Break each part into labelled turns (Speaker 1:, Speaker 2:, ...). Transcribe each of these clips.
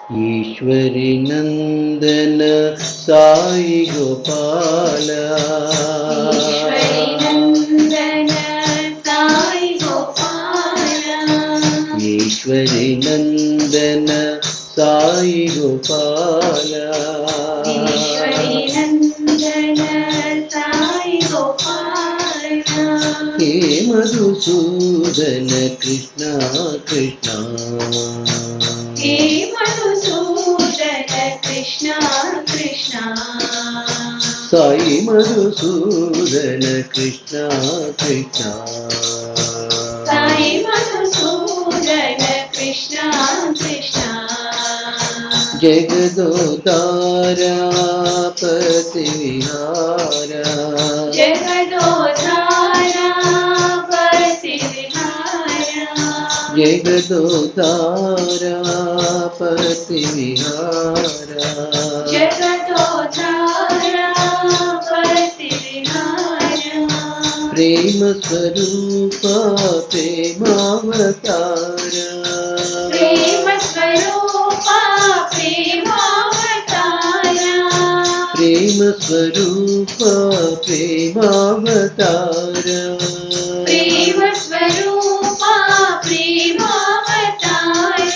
Speaker 1: ఈశ్వరి నందన సాయి గోపాల ఈశ్వరి నందన సాయి గోపాల హే మధుసూదన కృష్ణ కృష్ణ
Speaker 2: హే మధుసూదన కృష్ణ కృష్ణ
Speaker 1: సాయి మధుసూదన కృష్ణ కృష్ణ
Speaker 2: సాయి మధుసూదన కృష్ణ కృష్ణ
Speaker 1: జగదోతారా పతి విహార
Speaker 2: జగదోధారా పతి విహార
Speaker 1: జగదోతారా పతి విహార
Speaker 2: జగదోధారా పతి విహార
Speaker 1: ప్రేమ స్వరూప ప్రేమావతార
Speaker 2: ప్రేమ స్వరూప ప్రేమావతార
Speaker 1: ప్రేమ స్వరూప ప్రేమావతార
Speaker 2: ప్రేమ స్వరూప ప్రేమావతార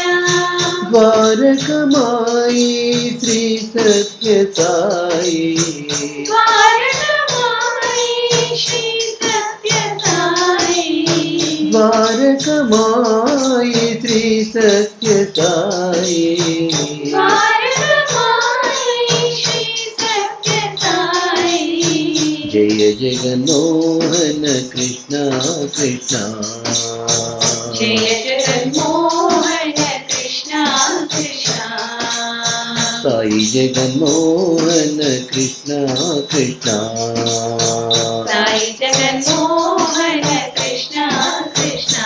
Speaker 1: ద్వారకమాయి శ్రీ సత్య సాయి
Speaker 2: ద్వారకమాయి శ్రీ సత్య సాయి
Speaker 1: ద్వారకమాయి శ్రీ సత్య సాయి
Speaker 2: ద్వారకమాయి శ్రీ సత్య సాయి
Speaker 1: జయ జగన్మోహన కృష్ణ కృష్ణ
Speaker 2: జయ జగన్మోహన కృష్ణ కృష్ణ
Speaker 1: సాయి జగన్మోహన కృష్ణ కృష్ణ
Speaker 2: సాయి జగన్మోహన కృష్ణ కృష్ణ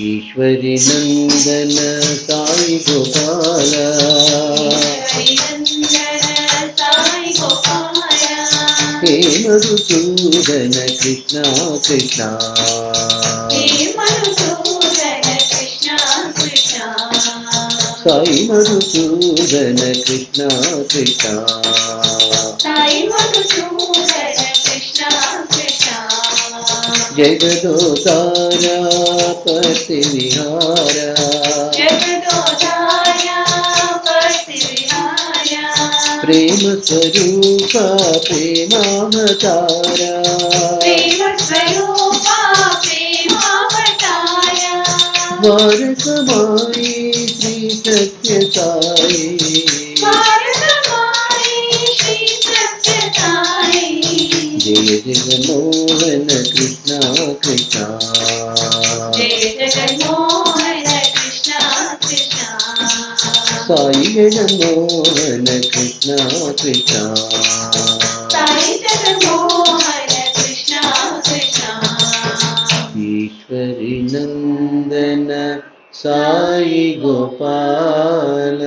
Speaker 1: ఈశ్వరి నందన సాయి గోపాల
Speaker 2: సాయి గోపాల
Speaker 1: హే మధుసూదన కృష్ణ కృష్ణ
Speaker 2: హే మధుసూదన కృష్ణ కృష్ణ
Speaker 1: సాయి మధుసూదన కృష్ణ కృష్ణ
Speaker 2: సాయి మధుసూదన కృష్ణ కృష్ణ
Speaker 1: జగదోతారా పతి విహార
Speaker 2: జగదోధారా పతి విహార
Speaker 1: ప్రేమ స్వరూప ప్రేమావతార
Speaker 2: ప్రేమ స్వరూప ప్రేమావతార
Speaker 1: ద్వారకమాయి శ్రీ సత్య సాయి
Speaker 2: ద్వారకమాయి శ్రీ సత్య సాయి
Speaker 1: జయ జగన్మోహన కృష్ణ కృష్ణ
Speaker 2: జయ జగన్మోహన కృష్ణ కృష్ణ
Speaker 1: సాయి జగన్మోహన కృష్ణ కృష్ణ
Speaker 2: సాయి జగన్మోహన కృష్ణ కృష్ణ
Speaker 1: ఈశ్వరి నందన సాయి గోపాల